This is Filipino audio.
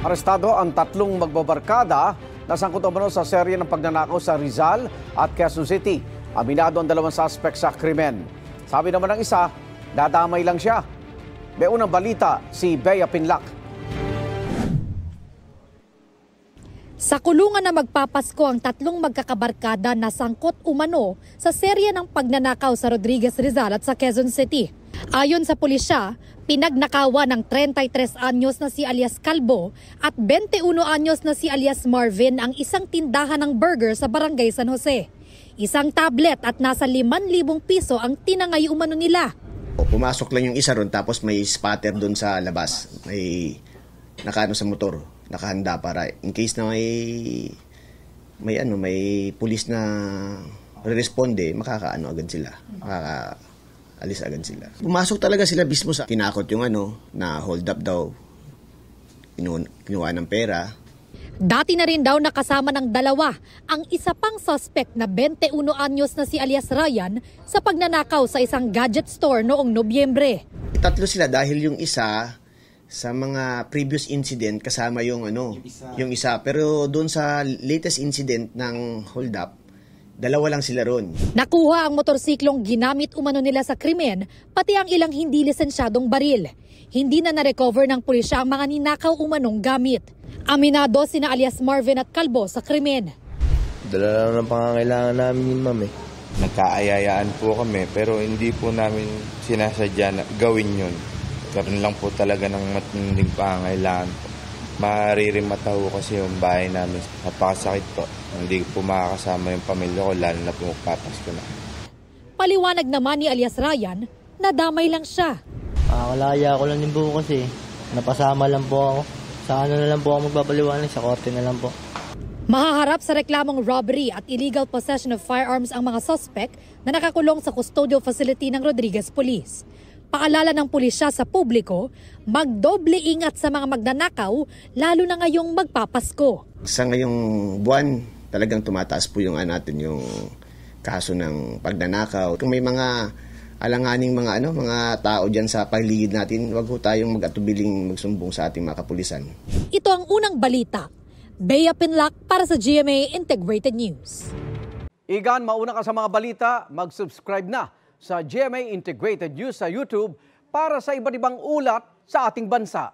Arestado ang tatlong magbabarkada na sangkot umano sa serye ng pagnanakaw sa Rizal at Quezon City. Aminado ang dalawang suspect sa krimen. Sabi naman ng isa, dadamay lang siya. May unang balita si Bea Pinlac. Sa kulungan na magpapasko ang tatlong magkakabarkada na sangkot umano sa serye ng pagnanakaw sa Rodriguez Rizal at sa Quezon City. Ayon sa pulisya, pinagnakawan ng 33 anyos na si alias Calbo at 21 anyos na si alias Marvin ang isang tindahan ng burger sa Barangay San Jose. Isang tablet at nasa 5,000 piso ang tinangay umano nila. Pumasok lang yung isa ron tapos may spotter doon sa labas. May nakaano sa motor, nakahanda para in case na may pulis na responde, makakaano agad sila. Alis agad sila. Pumasok talaga sila mismo sa tinakot yung na hold up daw. Kinuha ng pera. Dati na rin daw nakasama ng dalawa ang isa pang suspect na 21 anyos na si alias Ryan sa pagnanakaw sa isang gadget store noong Nobyembre. Tatlo sila dahil yung isa sa mga previous incident kasama yung isa. Pero doon sa latest incident ng hold up, dalawa lang sila ron. Nakuha ang motorsiklong ginamit umano nila sa krimen, pati ang ilang hindi lisensyadong baril. Hindi na na-recover ng pulisya ang mga ninakaw umanong gamit. Aminado sina alias Marvin at Calbo sa krimen. Dala lang ng pangangailangan namin yun, ma'am. Nagkaayayaan po kami pero hindi po namin sinasadya na gawin yun. Karoon lang po talaga ng matinding pangangailangan po. Maririmata ho kasi yung bahay namin. Napakasakit po. Hindi po makakasama yung pamilya ko, lalo na po magpapasko na. Paliwanag naman ni alias Ryan, nadamay lang siya. Kalaya ko lang din po kasi. Napasama lang po ako. Sa na lang po ako magbabaliwanag, sa korte na lang po. Mahaharap sa reklamong robbery at illegal possession of firearms ang mga suspect na nakakulong sa custodial facility ng Rodriguez Police. Paalala ng pulisya sa publiko, magdoble ingat sa mga magnanakaw, lalo na ngayong magpapasko. Sa ngayong buwan, talagang tumataas po yung yung kaso ng pagnanakaw. Kung may mga alanganing mga tao diyan sa paligid natin, wag ho tayong mag-atubiling magsumbong sa ating mga kapulisan. Ito ang unang balita. Bea Pinlac para sa GMA Integrated News. Igan, mauna ka sa mga balita, mag-subscribe na sa GMA Integrated News sa YouTube para sa iba't ibang ulat sa ating bansa.